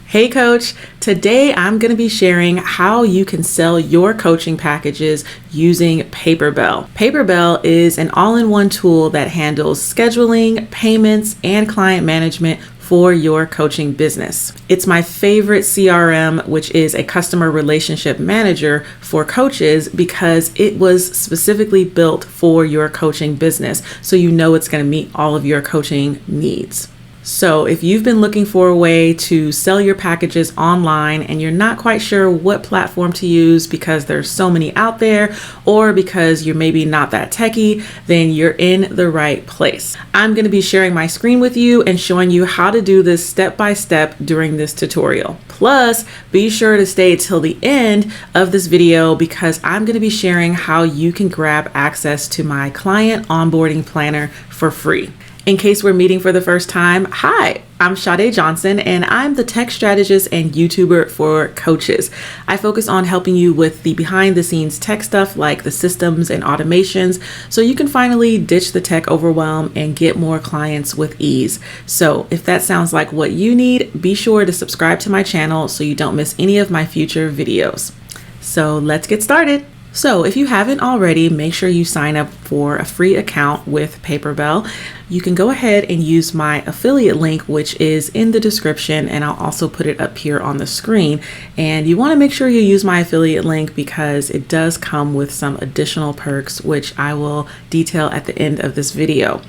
Hey coach, today I'm going to be sharing how you can sell your coaching packages using Paperbell. Paperbell is an all-in-one tool that handles scheduling, payments, and client management for your coaching business. It's my favorite CRM, which is a customer relationship manager for coaches, because it was specifically built for your coaching business, so you know it's going to meet all of your coaching needs. So if you've been looking for a way to sell your packages online and you're not quite sure what platform to use because there's so many out there, or because you're maybe not that techie, then you're in the right place. I'm going to be sharing my screen with you and showing you how to do this step by step during this tutorial. Plus, be sure to stay till the end of this video, because I'm going to be sharing how you can grab access to my client onboarding planner for free. In case we're meeting for the first time, hi, I'm Sha-day Johnson, and I'm the tech strategist and YouTuber for coaches. I focus on helping you with the behind the scenes tech stuff like the systems and automations, so you can finally ditch the tech overwhelm and get more clients with ease. So if that sounds like what you need, be sure to subscribe to my channel so you don't miss any of my future videos. So let's get started. So if you haven't already, make sure you sign up for a free account with Paperbell. You can go ahead and use my affiliate link, which is in the description, and I'll also put it up here on the screen. And you want to make sure you use my affiliate link because it does come with some additional perks, which I will detail at the end of this video.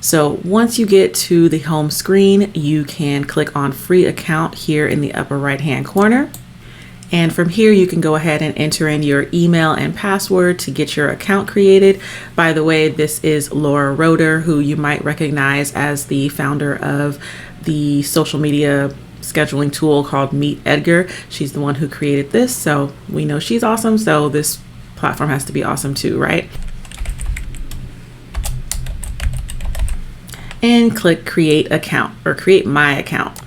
So once you get to the home screen, you can click on free account here in the upper right hand corner. And from here, you can go ahead and enter in your email and password to get your account created. By the way, this is Laura Roeder, who you might recognize as the founder of the social media scheduling tool called Meet Edgar. She's the one who created this, so we know she's awesome, so this platform has to be awesome too, right? And click Create Account, or Create My Account.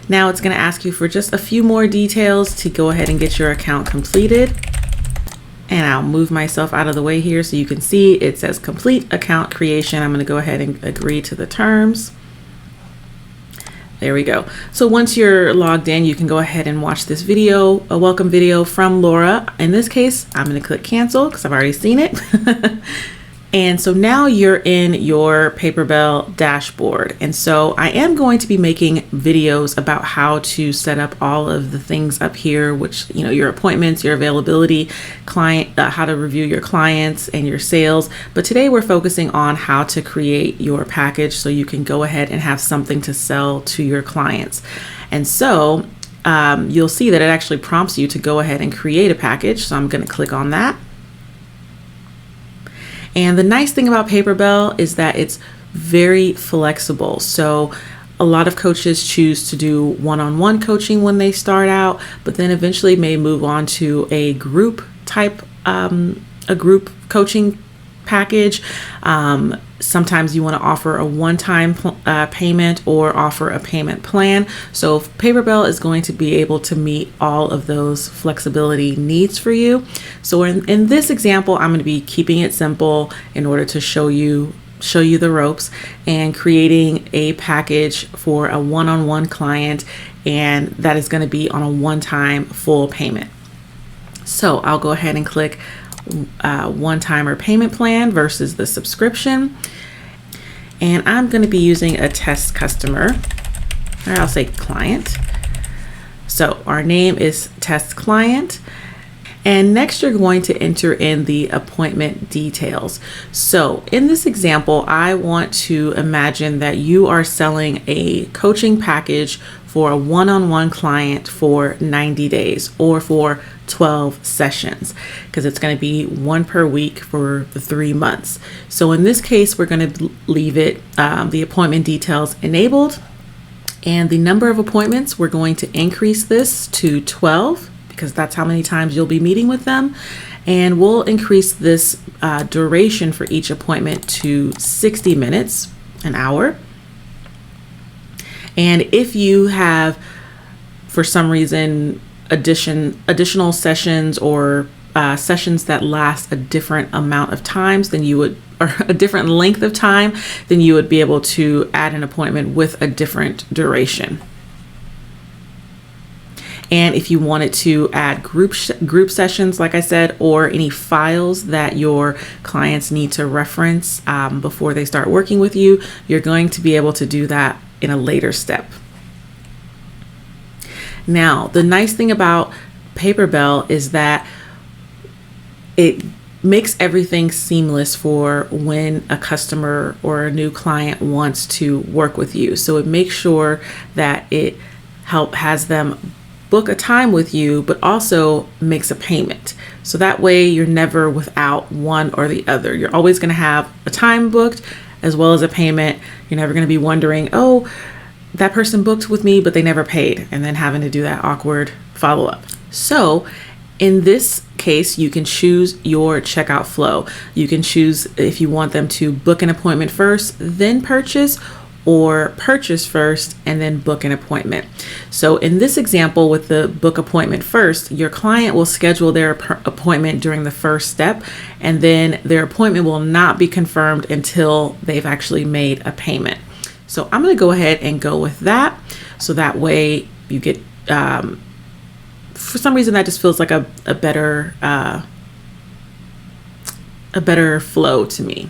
Now it's going to ask you for just a few more details to go ahead and get your account completed. And I'll move myself out of the way here so you can see it says complete account creation. I'm going to go ahead and agree to the terms. There we go. So once you're logged in, you can go ahead and watch this video, a welcome video from Laura. In this case, I'm going to click cancel because I've already seen it. And so now you're in your Paperbell dashboard. And so I am going to be making videos about how to set up all of the things up here, which, you know, your appointments, your availability, client, how to review your clients and your sales. But today we're focusing on how to create your package so you can go ahead and have something to sell to your clients. And so you'll see that it actually prompts you to go ahead and create a package. So I'm going to click on that. And the nice thing about Paperbell is that it's very flexible. So a lot of coaches choose to do one-on-one coaching when they start out, but then eventually may move on to a group type, a group coaching package. Sometimes you want to offer a one-time payment or offer a payment plan. So Paperbell is going to be able to meet all of those flexibility needs for you. So in this example, I'm going to be keeping it simple in order to show you the ropes and creating a package for a one-on-one client, and that is going to be on a one-time full payment. So I'll go ahead and click one-timer payment plan versus the subscription, and I'm going to be using a test customer, or I'll say client. So our name is test client, and next you're going to enter in the appointment details. So in this example, I want to imagine that you are selling a coaching package for a one-on-one client for 90 days or for 12 sessions, because it's going to be one per week for the 3 months. So in this case, we're going to leave it the appointment details enabled, and the number of appointments, we're going to increase this to 12 because that's how many times you'll be meeting with them. And we'll increase this duration for each appointment to 60 minutes, an hour. And if you have, for some reason, additional sessions or sessions that last a different amount of times than you would, or a different length of time, then you would be able to add an appointment with a different duration. And if you wanted to add group sessions, like I said, or any files that your clients need to reference before they start working with you, you're going to be able to do that in a later step. Now, the nice thing about Paperbell is that it makes everything seamless for when a customer or a new client wants to work with you. So it makes sure that it has them book a time with you, but also makes a payment. So that way you're never without one or the other. You're always going to have a time booked as well as a payment. You're never going to be wondering, oh, that person booked with me, but they never paid, and then having to do that awkward follow-up. So in this case, you can choose your checkout flow. You can choose if you want them to book an appointment first, then purchase, or purchase first and then book an appointment. So in this example with the book appointment first, your client will schedule their appointment during the first step, and then their appointment will not be confirmed until they've actually made a payment. So I'm going to go ahead and go with that. So that way you get, for some reason that just feels like a better flow to me.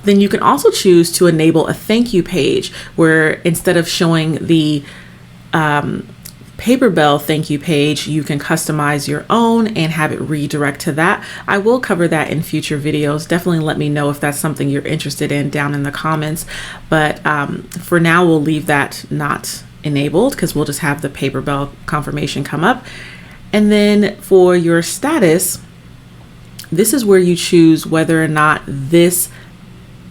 Then you can also choose to enable a thank you page where instead of showing the Paperbell thank you page, you can customize your own and have it redirect to that. I will cover that in future videos. Definitely let me know if that's something you're interested in down in the comments. But for now, we'll leave that not enabled because we'll just have the Paperbell confirmation come up. And then for your status, this is where you choose whether or not this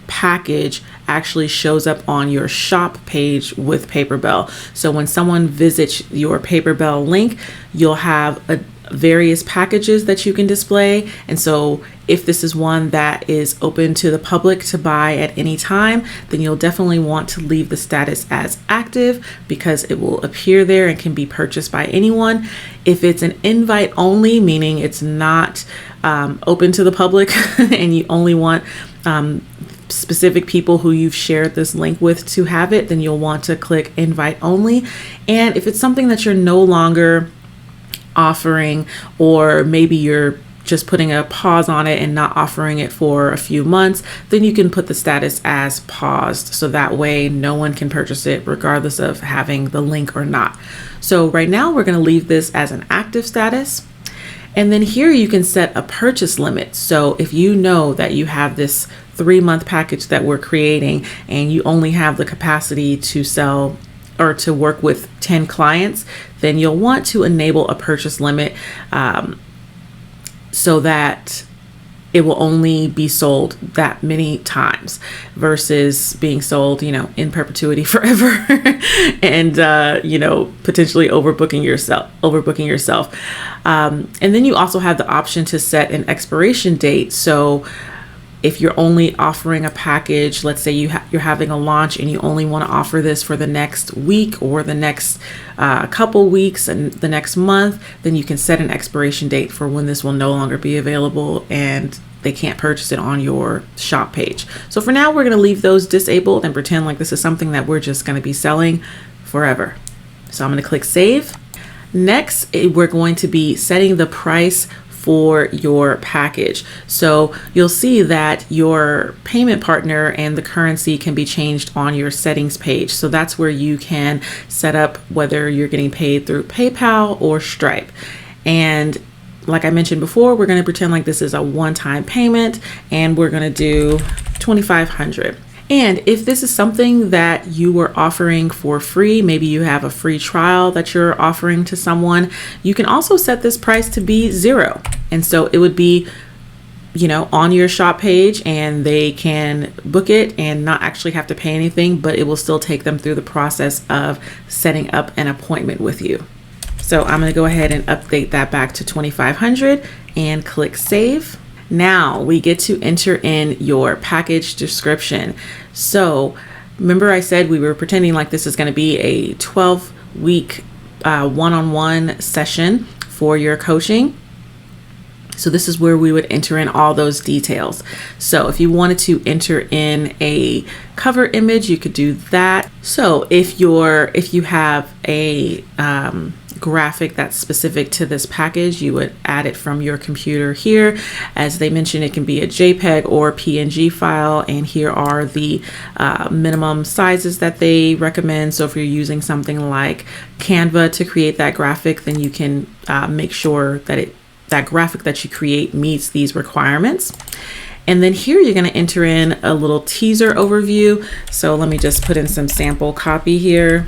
package actually shows up on your shop page with Paperbell. So when someone visits your Paperbell link, you'll have various packages that you can display. And so if this is one that is open to the public to buy at any time, then you'll definitely want to leave the status as active because it will appear there and can be purchased by anyone. If it's an invite only, meaning it's not open to the public and you only want specific people who you've shared this link with to have it, then you'll want to click invite only. And if it's something that you're no longer offering, or maybe you're just putting a pause on it and not offering it for a few months, then you can put the status as paused. So that way no one can purchase it regardless of having the link or not. So right now we're going to leave this as an active status. And then here you can set a purchase limit. So if you know that you have this 3-month package that we're creating and you only have the capacity to sell or to work with 10 clients, then you'll want to enable a purchase limit so that it will only be sold that many times versus being sold, in perpetuity forever and, potentially overbooking yourself. And then you also have the option to set an expiration date. So if you're only offering a package, let's say you're having a launch and you only want to offer this for the next week or the next couple weeks and the next month, then you can set an expiration date for when this will no longer be available and they can't purchase it on your shop page. So for now, we're going to leave those disabled and pretend like this is something that we're just going to be selling forever. So I'm going to click save. Next, we're going to be setting the price for your package. So you'll see that your payment partner and the currency can be changed on your settings page. So that's where you can set up whether you're getting paid through PayPal or Stripe. And like I mentioned before, we're going to pretend like this is a one-time payment and we're going to do $2,500. And if this is something that you were offering for free, maybe you have a free trial that you're offering to someone, you can also set this price to be $0. And so it would be, on your shop page and they can book it and not actually have to pay anything, but it will still take them through the process of setting up an appointment with you. So I'm going to go ahead and update that back to $2,500 and click save. Now we get to enter in your package description. So remember I said we were pretending like this is going to be a 12-week one-on-one session for your coaching. So this is where we would enter in all those details. So if you wanted to enter in a cover image, you could do that. So if you have a graphic that's specific to this package, you would add it from your computer here. As they mentioned, it can be a JPEG or PNG file, and here are the minimum sizes that they recommend. So if you're using something like Canva to create that graphic, then you can make sure that that graphic that you create meets these requirements. And then here you're going to enter in a little teaser overview. So let me just put in some sample copy here.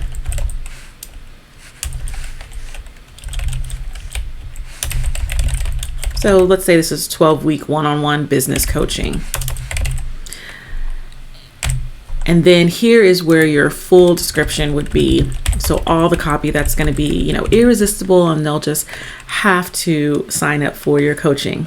So let's say this is 12-week one-on-one business coaching. And then here is where your full description would be. So all the copy that's going to be, irresistible, and they'll just have to sign up for your coaching.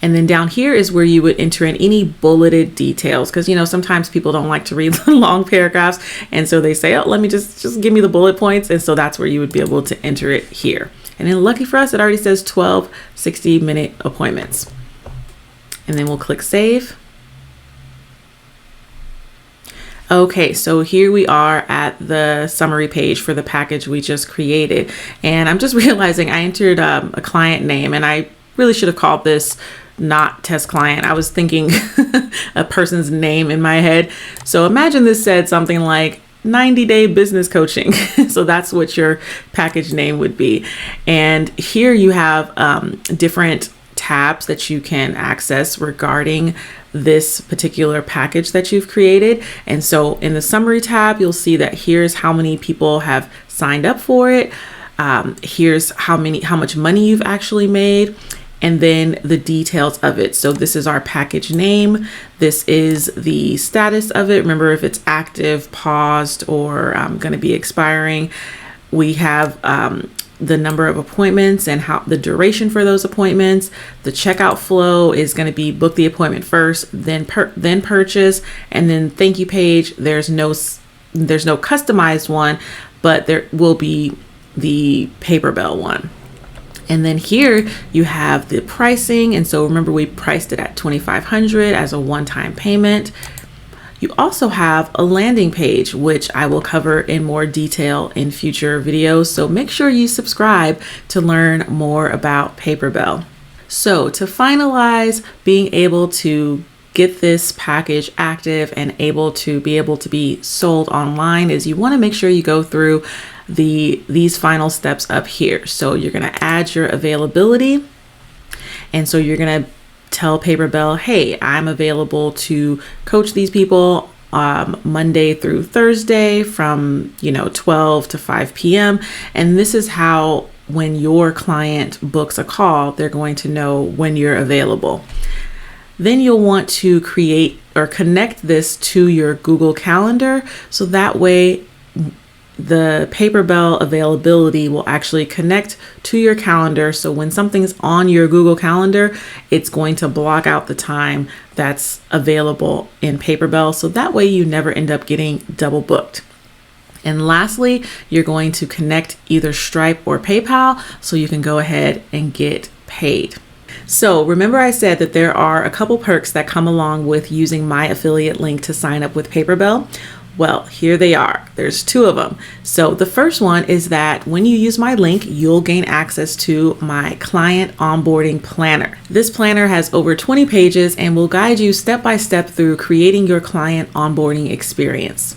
And then down here is where you would enter in any bulleted details, because sometimes people don't like to read the long paragraphs, and so they say, oh, let me just give me the bullet points. And so that's where you would be able to enter it here. And then lucky for us, it already says 12 60-minute appointments. And then we'll click save. Okay, so here we are at the summary page for the package we just created. And I'm just realizing I entered a client name, and I really should have called this not test client. I was thinking a person's name in my head. So imagine this said something like 90-day business coaching. So that's what your package name would be. And here you have different tabs that you can access regarding this particular package that you've created. And so in the summary tab, you'll see that here's how many people have signed up for it. Here's how much money you've actually made, and then the details of it. So this is our package name. This is the status of it. Remember, if it's active, paused, or going to be expiring. We have the number of appointments and how the duration for those appointments. The checkout flow is going to be book the appointment first, then purchase, and then thank you page. There's no customized one, but there will be the Paperbell one. And then here you have the pricing. And so remember, we priced it at $2,500 as a one-time payment. You also have a landing page, which I will cover in more detail in future videos. So make sure you subscribe to learn more about Paperbell. So to finalize being able to get this package active and able to be sold online, is you want to make sure you go through these final steps up here. So you're going to add your availability. And so you're going to tell Paperbell, hey, I'm available to coach these people Monday through Thursday from 12 to 5 p.m. And this is how, when your client books a call, they're going to know when you're available. Then you'll want to create or connect this to your Google Calendar, so that way the Paperbell availability will actually connect to your calendar. So when something's on your Google Calendar, it's going to block out the time that's available in Paperbell. So that way you never end up getting double booked. And lastly, you're going to connect either Stripe or PayPal so you can go ahead and get paid. So remember, I said that there are a couple perks that come along with using my affiliate link to sign up with Paperbell. Well, here they are. There's two of them. So the first one is that when you use my link, you'll gain access to my client onboarding planner. This planner has over 20 pages and will guide you step by step through creating your client onboarding experience.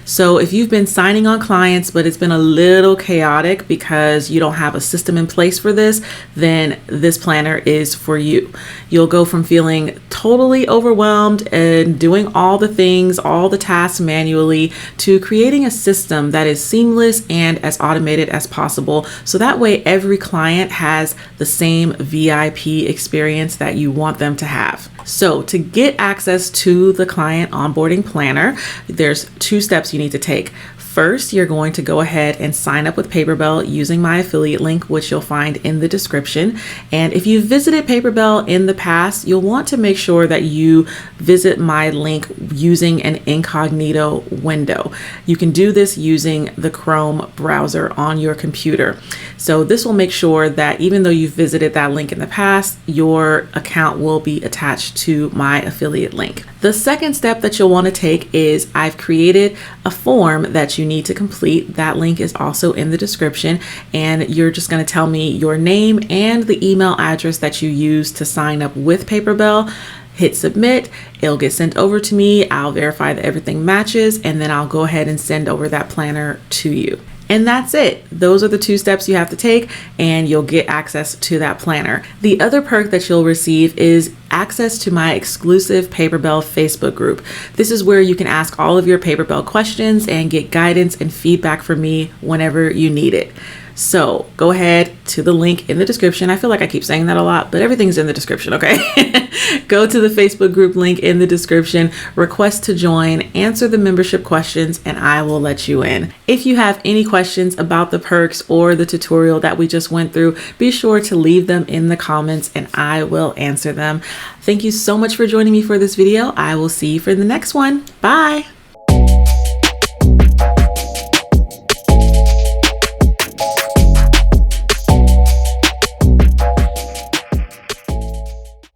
So if you've been signing on clients, but it's been a little chaotic because you don't have a system in place for this, then this planner is for you. You'll go from feeling totally overwhelmed and doing all the things, all the tasks manually, to creating a system that is seamless and as automated as possible. So that way every client has the same VIP experience that you want them to have. So to get access to the client onboarding planner, there's two steps you need to take. First, you're going to go ahead and sign up with Paperbell using my affiliate link, which you'll find in the description. And if you've visited Paperbell in the past, you'll want to make sure that you visit my link using an incognito window. You can do this using the Chrome browser on your computer. So this will make sure that even though you've visited that link in the past, your account will be attached to my affiliate link. The second step that you'll want to take is I've created a form that you need to complete. That link is also in the description, and you're just going to tell me your name and the email address that you use to sign up with Paperbell. Hit submit, it'll get sent over to me. I'll verify that everything matches, and then I'll go ahead and send over that planner to you. And that's it. Those are the 2 steps you have to take, and you'll get access to that planner. The other perk that you'll receive is access to my exclusive Paperbell Facebook group. This is where you can ask all of your Paperbell questions and get guidance and feedback from me whenever you need it. So go ahead to the link in the description. I feel like I keep saying that a lot, but everything's in the description, okay? Go to the Facebook group link in the description, request to join, answer the membership questions, and I will let you in. If you have any questions about the perks or the tutorial that we just went through, be sure to leave them in the comments and I will answer them. Thank you so much for joining me for this video. I will see you for the next one. Bye.